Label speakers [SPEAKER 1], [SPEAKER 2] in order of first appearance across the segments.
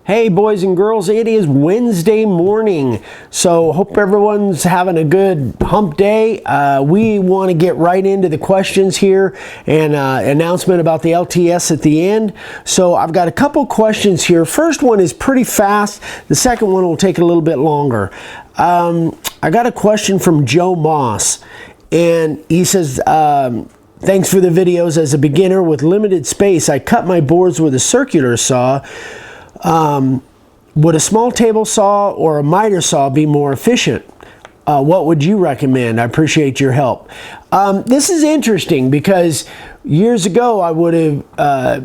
[SPEAKER 1] Hey boys and girls, it is Wednesday morning, so hope everyone's having a good hump day. We want to get right into the questions here and announcement about the LTS at the end. So I've got a couple questions here. First one is pretty fast. The second one will take a little bit longer. I got a question from Joe Moss, and he says, thanks for the videos. As a beginner with limited space, I cut my boards with a circular saw. Would a small table saw or a miter saw be more efficient? What would you recommend? I appreciate your help. This is interesting because years ago I would have,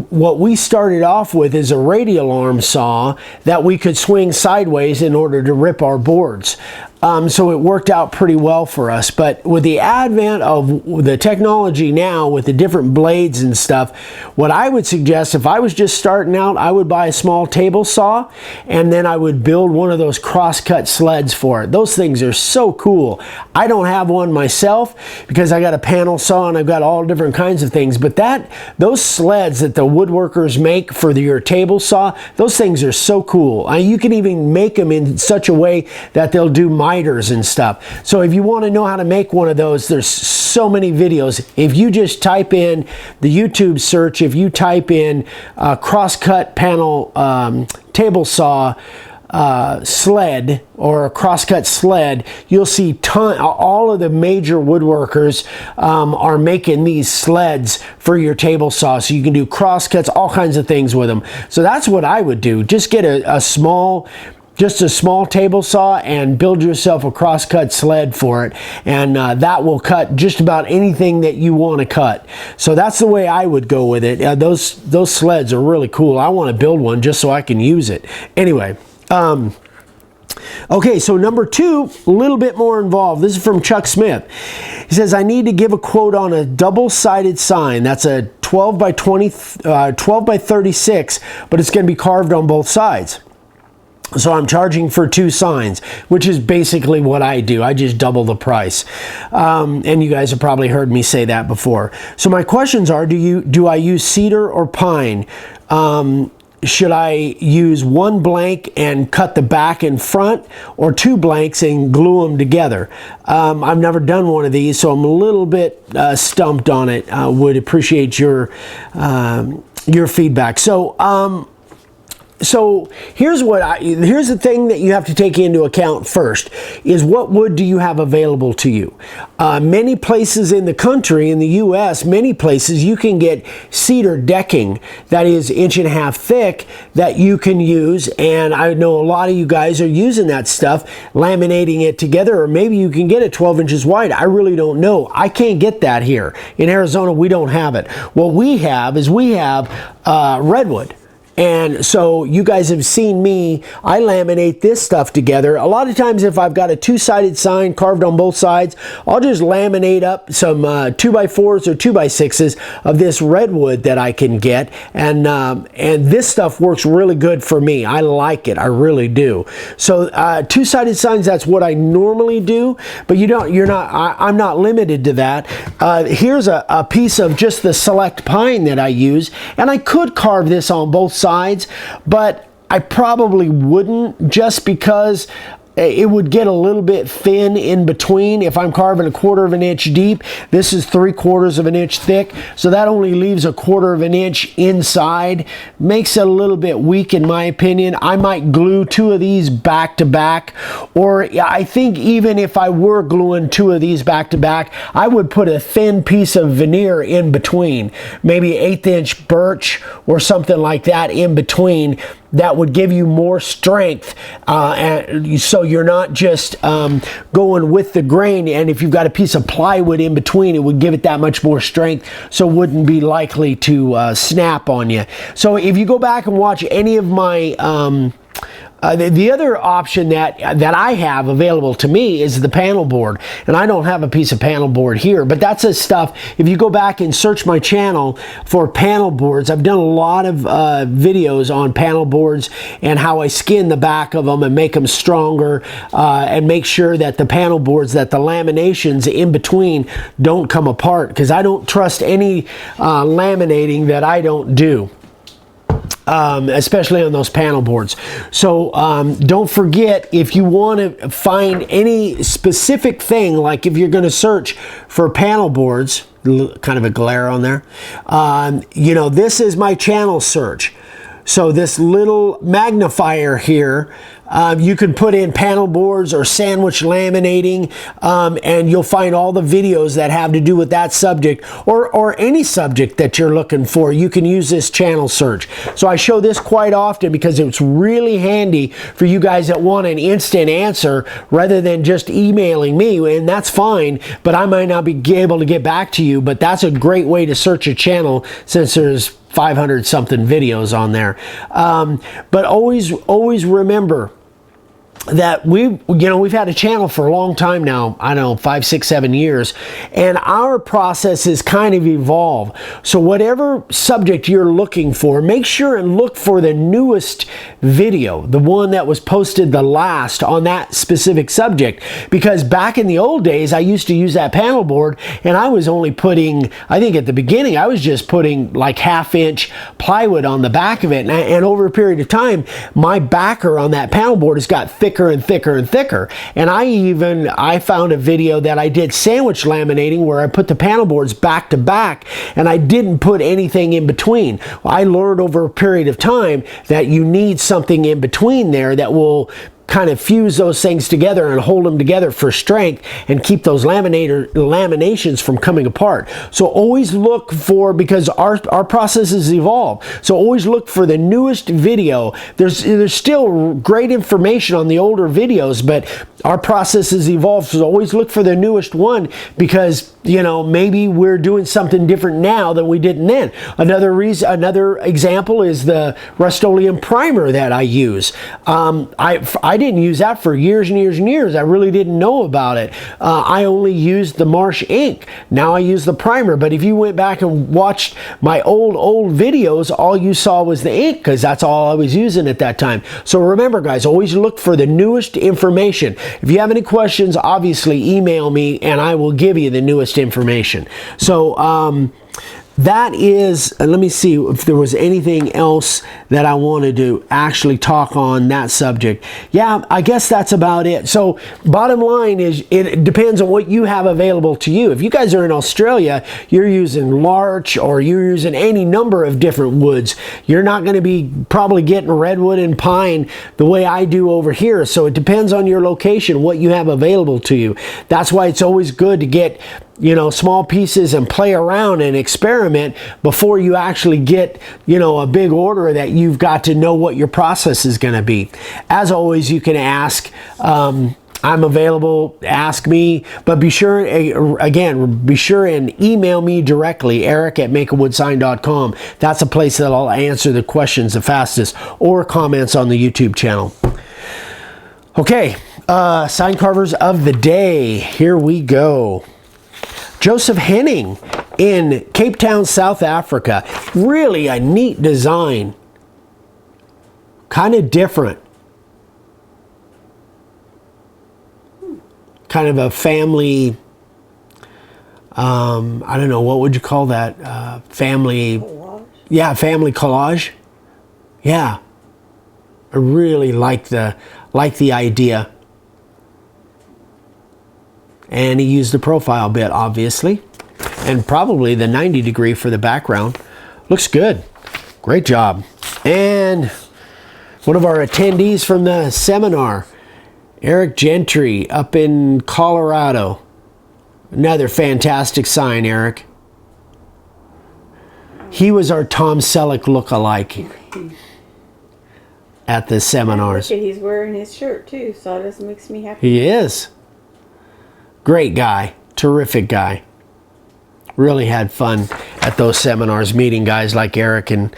[SPEAKER 1] what we started off with is a radial arm saw that we could swing sideways in order to rip our boards. So it worked out pretty well for us. But with the advent of the technology now with the different blades and stuff, what I would suggest, if I was just starting out, I would buy a small table saw and then I would build one of those cross-cut sleds for it. Those things are so cool. I don't have one myself because I got a panel saw and I've got all different kinds of things, but those sleds that the woodworkers make for your table saw, those things are so cool. You can even make them in such a way that they'll do miters and stuff. So if you want to know how to make one of those, there's so many videos. If you just type in the YouTube search, if you type in cross-cut panel table saw sled or a cross-cut sled, you'll see all of the major woodworkers are making these sleds for your table saw, so you can do cross-cuts, all kinds of things with them. So that's what I would do. Just get a small table saw and build yourself a cross-cut sled for it, and that will cut just about anything that you want to cut. So that's the way I would go with it. Those sleds are really cool. I want to build one just so I can use it. Anyway, okay, so number two, a little bit more involved. This is from Chuck Smith. He says, I need to give a quote on a double-sided sign. That's a 12 by 36, but it's going to be carved on both sides. So I'm charging for two signs, which is basically what I do. I just double the price. And you guys have probably heard me say that before. So my questions are, do I use cedar or pine? Should I use one blank and cut the back and front, or two blanks and glue them together? I've never done one of these, so I'm a little bit stumped on it. Would appreciate your feedback. So here's the thing that you have to take into account first, is what wood do you have available to you? Many places in the country, in the U.S., many places you can get cedar decking that is 1.5 inches thick that you can use, and I know a lot of you guys are using that stuff, laminating it together, or maybe you can get it 12 inches wide. I really don't know. I can't get that here. In Arizona, we don't have it. What we have is redwood. And so you guys have seen me, I laminate this stuff together. A lot of times if I've got a two-sided sign carved on both sides, I'll just laminate up some 2x4s or 2x6s of this redwood that I can get. And this stuff works really good for me. I like it, I really do. So two-sided signs, that's what I normally do, but I'm not limited to that. Here's a piece of just the select pine that I use, and I could carve this on both sides, but I probably wouldn't, just because it would get a little bit thin in between. If I'm carving 1/4 inch deep, this is 3/4 inch thick, so that only leaves 1/4 inch inside. Makes it a little bit weak in my opinion. I might glue two of these back to back, or I think even if I were gluing two of these back to back, I would put a thin piece of veneer in between, maybe 1/8 inch birch or something like that in between. That would give you more strength, and so you're not just going with the grain, and if you've got a piece of plywood in between, it would give it that much more strength, so it wouldn't be likely to snap on you. So if you go back and watch any of my the other option that I have available to me is the panel board, and I don't have a piece of panel board here, but that's the stuff. If you go back and search my channel for panel boards, I've done a lot of videos on panel boards and how I skin the back of them and make them stronger, and make sure that the panel boards, that the laminations in between don't come apart, because I don't trust any laminating that I don't do. especially on those panel boards. So don't forget, if you want to find any specific thing, like if you're going to search for panel boards, kind of a glare on there, you know, this is my channel search. So this little magnifier here, you can put in panel boards or sandwich laminating, and you'll find all the videos that have to do with that subject, or any subject that you're looking for. You can use this channel search. So I show this quite often because it's really handy for you guys that want an instant answer rather than just emailing me, and that's fine, but I might not be able to get back to you. But that's a great way to search a channel, since there's 500 something videos on there. But always remember that we've had a channel for a long time now. I don't know, 5, 6, 7 years, and our process has kind of evolved. So whatever subject you're looking for, make sure and look for the newest video, the one that was posted the last on that specific subject. Because back in the old days, I used to use that panel board, and I was only putting, I think at the beginning, I was just putting like 1/2-inch plywood on the back of it, and over a period of time, my backer on that panel board has got thicker and thicker and thicker. And I found a video that I did sandwich laminating, where I put the panel boards back to back, and I didn't put anything in between. I learned over a period of time that you need something in between there that will kind of fuse those things together and hold them together for strength and keep those laminations from coming apart. So always look for, because our processes evolve, so always look for the newest video. There's still great information on the older videos, but our processes evolve, so always look for the newest one, because you know, maybe we're doing something different now than we did then. Another example is the Rust-Oleum primer that I use. I didn't use that for years and years and years. I really didn't know about it. I only used the Marsh ink. Now I use the primer. But if you went back and watched my old videos, all you saw was the ink, because that's all I was using at that time. So remember, guys, always look for the newest information. If you have any questions, obviously email me and I will give you the newest information. So that is, let me see if there was anything else that I wanted to actually talk on that subject. Yeah, I guess that's about it. So bottom line is, it depends on what you have available to you. If you guys are in Australia, you're using larch, or you're using any number of different woods. You're not going to be probably getting redwood and pine the way I do over here. So it depends on your location, what you have available to you. That's why it's always good to get, you know, small pieces and play around and experiment before you actually get, you know, a big order that you've got to know what your process is going to be. As always, you can ask. I'm available. Ask me, but be sure, again, be sure and email me directly, eric@makeawoodsign.com. That's a place that I'll answer the questions the fastest, or comments on the YouTube channel. Okay, sign carvers of the day. Here we go. Joseph Henning in Cape Town, South Africa. Really a neat design. Kind of different. Kind of a family, I don't know, what would you call that? Family, collage? Yeah, family collage. Yeah. I really like the idea. And he used the profile bit, obviously, and probably the 90 degree for the background. Looks good. Great job. And one of our attendees from the seminar, Eric Gentry, up in Colorado. Another fantastic sign, Eric. He was our Tom Selleck look-alike at the seminars.
[SPEAKER 2] He's wearing his shirt too, so this makes me happy.
[SPEAKER 1] He is. Great guy. Terrific guy. Really had fun at those seminars, meeting guys like Eric and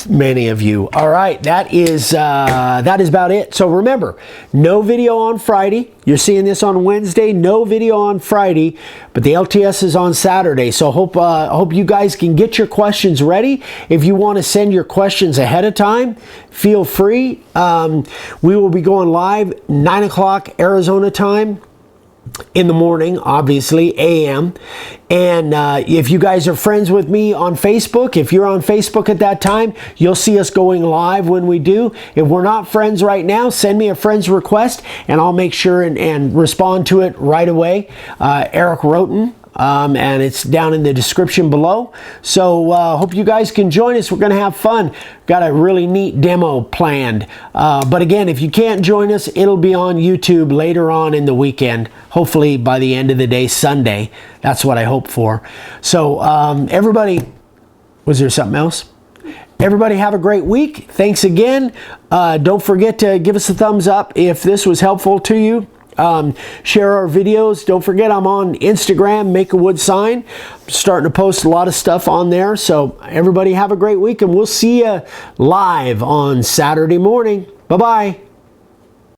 [SPEAKER 1] many of you. All right, that is about it. So remember, no video on Friday. You're seeing this on Wednesday. No video on Friday, but the LTS is on Saturday. So hope you guys can get your questions ready. If you want to send your questions ahead of time, feel free. We will be going live 9 o'clock Arizona time. in the morning, obviously, AM. And if you guys are friends with me on Facebook, if you're on Facebook at that time, you'll see us going live when we do. If we're not friends right now, send me a friend's request and I'll make sure and respond to it right away. Eric Roten. And it's down in the description below. So hope you guys can join us. We're going to have fun. Got a really neat demo planned. But again, if you can't join us, it'll be on YouTube later on in the weekend. Hopefully by the end of the day, Sunday. That's what I hope for. So everybody, was there something else? Everybody have a great week. Thanks again. Don't forget to give us a thumbs up if this was helpful to you. Share our videos. Don't forget I'm on Instagram, Make a Wood Sign. I'm starting to post a lot of stuff on there. So everybody have a great week and we'll see you live on Saturday morning. Bye-bye.